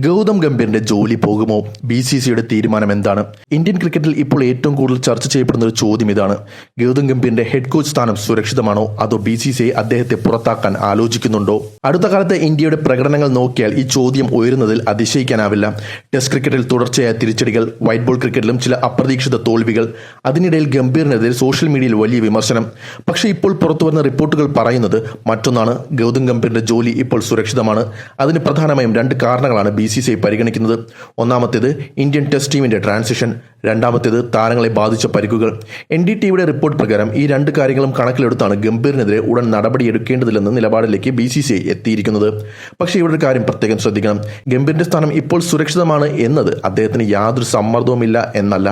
ഗൗതം ഗംഭീറിന്റെ ജോലി പോകുമോ? BCCIയുടെ തീരുമാനം എന്താണ്? ഇന്ത്യൻ ക്രിക്കറ്റിൽ ഇപ്പോൾ ഏറ്റവും കൂടുതൽ ചർച്ച ചെയ്യപ്പെടുന്ന ഒരു ചോദ്യം ഇതാണ്. ഗൗതം ഗംഭീറിന്റെ ഹെഡ് കോച്ച് സ്ഥാനം സുരക്ഷിതമാണോ, അതോ BCCI അദ്ദേഹത്തെ പുറത്താക്കാൻ ആലോചിക്കുന്നുണ്ടോ? അടുത്ത കാലത്തെ ഇന്ത്യയുടെ പ്രകടനങ്ങൾ നോക്കിയാൽ ഈ ചോദ്യം ഉയരുന്നതിൽ അതിശയിക്കാനാവില്ല. ടെസ്റ്റ് ക്രിക്കറ്റിൽ തുടർച്ചയായ തിരിച്ചടികൾ, വൈറ്റ് ബോൾ ക്രിക്കറ്റിലും ചില അപ്രതീക്ഷിത തോൽവികൾ, അതിനിടയിൽ ഗംഭീറിനെതിരെ സോഷ്യൽ മീഡിയയിൽ വലിയ വിമർശനം. പക്ഷേ ഇപ്പോൾ പുറത്തുവരുന്ന റിപ്പോർട്ടുകൾ പറയുന്നത് മറ്റൊന്നാണ്. ഗൗതം ഗംഭീറിന്റെ ജോലി ഇപ്പോൾ സുരക്ഷിതമാണ്. അതിന് പ്രധാനമായും രണ്ട് കാരണങ്ങളാണ് BCCI പരിഗണിക്കുന്നത്. ഒന്നാമത്തേത് ഇന്ത്യൻ ടെസ്റ്റ് ടീമിന്റെ ട്രാൻസിഷൻ, രണ്ടാമത്തേത് താരങ്ങളെ ബാധിച്ച പരിക്കുകൾ. NDTVയുടെ റിപ്പോർട്ട് പ്രകാരം ഈ രണ്ട് കാര്യങ്ങളും കണക്കിലെടുത്താണ് ഗംഭീറിനെതിരെ ഉടൻ നടപടിയെടുക്കേണ്ടതില്ലെന്ന നിലപാടിലേക്ക് BCCI എത്തിയിരിക്കുന്നത്. പക്ഷേ ഇവിടെ ഒരു കാര്യം പ്രത്യേകം ശ്രദ്ധിക്കണം. ഗംഭീറിന്റെ സ്ഥാനം ഇപ്പോൾ സുരക്ഷിതമാണ് എന്നത് അദ്ദേഹത്തിന് യാതൊരു സമ്മർദ്ദവുമില്ല എന്നല്ല.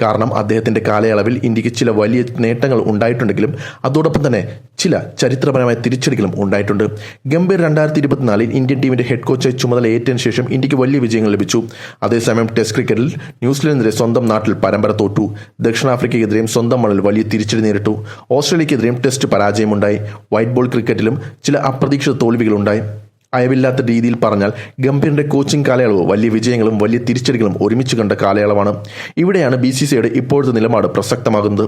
കാരണം അദ്ദേഹത്തിന്റെ കാലയളവിൽ ഇന്ത്യക്ക് ചില വലിയ നേട്ടങ്ങൾ ഉണ്ടായിട്ടുണ്ടെങ്കിലും അതോടൊപ്പം തന്നെ ചില ചരിത്രപരമായ തിരിച്ചടികളും ഉണ്ടായിട്ടുണ്ട്. ഗംഭീർ 2024 ഇന്ത്യൻ ടീമിന്റെ ഹെഡ് കോച്ചായി ചുമതല ഏറ്റതിനു ശേഷം ഇന്ത്യക്ക് വലിയ വിജയങ്ങൾ ലഭിച്ചു. അതേസമയം ടെസ്റ്റ് ക്രിക്കറ്റിൽ ന്യൂസിലൻഡിനെതിരെ സ്വന്തം നാട്ടിൽ പരമ്പര തോറ്റു. ദക്ഷിണാഫ്രിക്കയ്ക്കെതിരെയും സ്വന്തം മണ്ണിൽ വലിയ തിരിച്ചടി നേരിട്ടു. ഓസ്ട്രേലിയക്കെതിരെയും ടെസ്റ്റ് പരാജയമുണ്ടായി. വൈറ്റ് ബോൾ ക്രിക്കറ്റിലും ചില അപ്രതീക്ഷിത തോൽവികളുണ്ടായി. അയവില്ലാത്ത രീതിയിൽ പറഞ്ഞാൽ ഗംഭീറിന്റെ കോച്ചിങ് കാലയളവ് വലിയ വിജയങ്ങളും വലിയ തിരിച്ചടികളും ഒരുമിച്ച് കണ്ട കാലയളവാണ്. ഇവിടെയാണ് BCCIയുടെ ഇപ്പോഴത്തെ നിലപാട് പ്രസക്തമാകുന്നത്.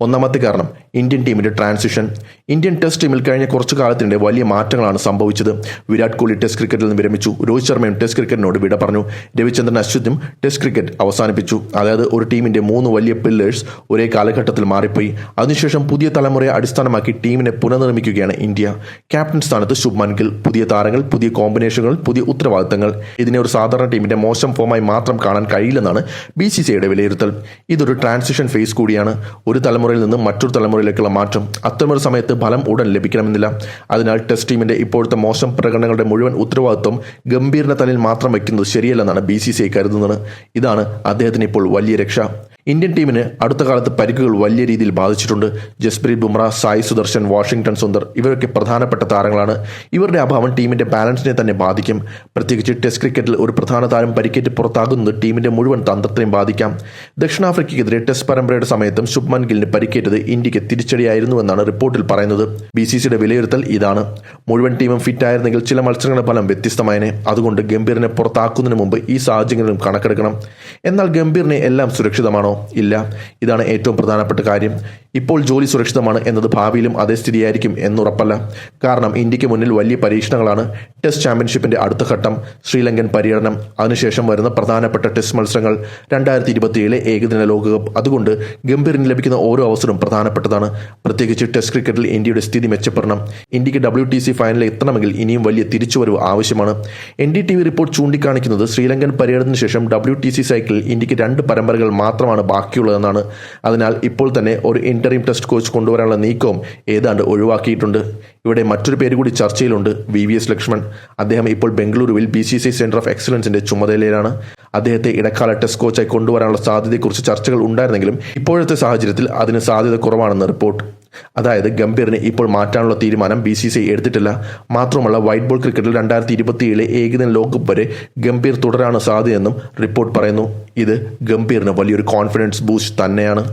ഒന്നാമത്തെ കാരണം ഇന്ത്യൻ ടീമിന്റെ ട്രാൻസിഷൻ. ഇന്ത്യൻ ടെസ്റ്റ് ടീമിൽ കഴിഞ്ഞ കുറച്ചു കാലത്തിനിടെ വലിയ മാറ്റങ്ങളാണ് സംഭവിച്ചത്. വിരാട് കോഹ്ലി ടെസ്റ്റ് ക്രിക്കറ്റിൽ നിന്ന് വിരമിച്ചു. രോഹിത് ശർമ്മയും ടെസ്റ്റ് ക്രിക്കറ്റിനോട് വിട പറഞ്ഞു. രവിചന്ദ്രൻ അശ്വിനും ടെസ്റ്റ് ക്രിക്കറ്റ് അവസാനിപ്പിച്ചു. അതായത് ഒരു ടീമിന്റെ 3 വലിയ പില്ലേഴ്സ് ഒരേ കാലഘട്ടത്തിൽ മാറിപ്പോയി. അതിനുശേഷം പുതിയ തലമുറയെ അടിസ്ഥാനമാക്കി ടീമിനെ പുനർനിർമ്മിക്കുകയാണ് ഇന്ത്യ. ക്യാപ്റ്റൻ സ്ഥാനത്ത് ശുഭ്മാൻ ഗിൽ. പുതിയ താരങ്ങൾ, പുതിയ കോമ്പിനേഷനുകൾ, പുതിയ ഉത്തരവാദിത്തങ്ങൾ. ഇതിനെ ഒരു സാധാരണ ടീമിന്റെ മോശം ഫോമായി മാത്രം കാണാൻ കഴിയില്ലെന്നാണ് BCCIയുടെ വിലയിരുത്തൽ. ഇതൊരു ട്രാൻസിഷൻ ഫേസ് കൂടിയാണ്. ഒരു തലമുറയിൽ നിന്ന് മറ്റൊരു തലമുറയിലേക്കുള്ള മാറ്റം. അത്തരമൊരു സമയത്ത് ഫലം ഉടൻ ലഭിക്കണമെന്നില്ല. അതിനാൽ ടെസ്റ്റ് ടീമിന്റെ ഇപ്പോഴത്തെ മോശം പ്രകടനങ്ങളുടെ മുഴുവൻ ഉത്തരവാദിത്വം ഗംഭീറിന്റെ തലയിൽ മാത്രം വയ്ക്കുന്നത് ശരിയല്ലെന്നാണ് BCCI കരുതുന്നത്. ഇതാണ് അദ്ദേഹത്തിന് ഇപ്പോൾ വലിയ രക്ഷ. ഇന്ത്യൻ ടീമിന് അടുത്ത കാലത്ത് പരിക്കുകൾ വലിയ രീതിയിൽ ബാധിച്ചിട്ടുണ്ട്. ജസ്പ്രീത് ബുംറ, സായി സുദർശൻ, വാഷിംഗ്ടൺ സുന്ദർ ഇവരൊക്കെ പ്രധാനപ്പെട്ട താരങ്ങളാണ്. ഇവരുടെ അഭാവം ടീമിന്റെ ബാലൻസിനെ തന്നെ ബാധിക്കും. പ്രത്യേകിച്ച് ടെസ്റ്റ് ക്രിക്കറ്റിൽ ഒരു പ്രധാന താരം പരിക്കേറ്റ് പുറത്താകുന്നത് ടീമിന്റെ മുഴുവൻ തന്ത്രത്തെയും ബാധിക്കാം. ദക്ഷിണാഫ്രിക്കയ്ക്കെതിരെ ടെസ്റ്റ് പരമ്പരയുടെ സമയത്തും ശുഭ്മാൻ ഗില്ലിന് പരിക്കേറ്റത് ഇന്ത്യക്ക് തിരിച്ചടിയായിരുന്നുവെന്നാണ് റിപ്പോർട്ടിൽ പറയുന്നത്. BCCIയുടെ വിലയിരുത്തൽ ഇതാണ്. മുഴുവൻ ടീമും ഫിറ്റ് ആയിരുന്നെങ്കിൽ ചില മത്സരങ്ങളുടെ ഫലം വ്യത്യസ്തമായനെ. അതുകൊണ്ട് ഗംഭീറിനെ പുറത്താക്കുന്നതിന് മുമ്പ് ഈ സാഹചര്യങ്ങളും കണക്കെടുക്കണം. എന്നാൽ ഗംഭീറിനെ എല്ലാം സുരക്ഷിതമാണോ? ഇല്ല. ഇതാണ് ഏറ്റവും പ്രധാനപ്പെട്ട കാര്യം. ഇപ്പോൾ ജോലി സുരക്ഷിതമാണ് എന്നത് ഭാവിയിലും അതേ സ്ഥിതിയായിരിക്കും എന്നുറപ്പല്ല. കാരണം ഇന്ത്യക്ക് മുന്നിൽ വലിയ പരീക്ഷണങ്ങളാണ്. ടെസ്റ്റ് ചാമ്പ്യൻഷിപ്പിന്റെ അടുത്ത ഘട്ടം, ശ്രീലങ്കൻ പര്യടനം, അതിനുശേഷം വരുന്ന പ്രധാനപ്പെട്ട ടെസ്റ്റ് മത്സരങ്ങൾ, 2027 ഏകദിന ലോകകപ്പ്. അതുകൊണ്ട് ഗംഭീറിന് ലഭിക്കുന്ന ഓരോ അവസരവും പ്രധാനപ്പെട്ടതാണ്. പ്രത്യേകിച്ച് ടെസ്റ്റ് ക്രിക്കറ്റിൽ ഇന്ത്യയുടെ സ്ഥിതി മെച്ചപ്പെടണം. ഇന്ത്യക്ക് WTC ഫൈനലിൽ എത്തണമെങ്കിൽ ഇനിയും വലിയ തിരിച്ചുവരവ് ആവശ്യമാണ്. NDTV റിപ്പോർട്ട് ചൂണ്ടിക്കാണിക്കുന്നത് ശ്രീലങ്കൻ പര്യടനത്തിന് ശേഷം WTC സൈക്കിളിൽ ഇന്ത്യക്ക് 2 പരമ്പരകൾ മാത്രമാണ് ബാക്കിയുള്ളതെന്നാണ്. അതിനാൽ ഇപ്പോൾ തന്നെ ഒരു ഇന്ററിം ടെസ്റ്റ് കോച്ച് കൊണ്ടുവരാനുള്ള നീക്കവും ഏതാണ്ട് ഒഴിവാക്കിയിട്ടുണ്ട്. ഇവിടെ മറ്റൊരു പേര് കൂടി ചർച്ചയിലുണ്ട്, VVS ലക്ഷ്മൺ. അദ്ദേഹം ഇപ്പോൾ ബംഗളൂരുവിൽ BCCI സെന്റർ ഓഫ് എക്സലൻസിന്റെ ചുമതലയിലാണ്. അദ്ദേഹത്തെ ഇടക്കാല ടെസ്റ്റ് കോച്ചായി കൊണ്ടുവരാനുള്ള സാധ്യതയെക്കുറിച്ച് ചർച്ചകൾ ഉണ്ടായിരുന്നെങ്കിലും ഇപ്പോഴത്തെ സാഹചര്യത്തിൽ അതിന് സാധ്യത കുറവാണെന്ന് റിപ്പോർട്ട്. അതായത് ഗംഭീറിനെ ഇപ്പോൾ മാറ്റാനുള്ള തീരുമാനം BCCI എടുത്തിട്ടില്ല. മാത്രമല്ല വൈറ്റ് ബോൾ ക്രിക്കറ്റിൽ 2027 ഏകദിന ലോകകപ്പ് വരെ ഗംഭീർ തുടരാണ് സാധ്യതയെന്നും റിപ്പോർട്ട് പറയുന്നു. ഇത് ഗംഭീറിന് വലിയൊരു കോൺഫിഡൻസ് ബൂസ്റ്റ് തന്നെയാണ്.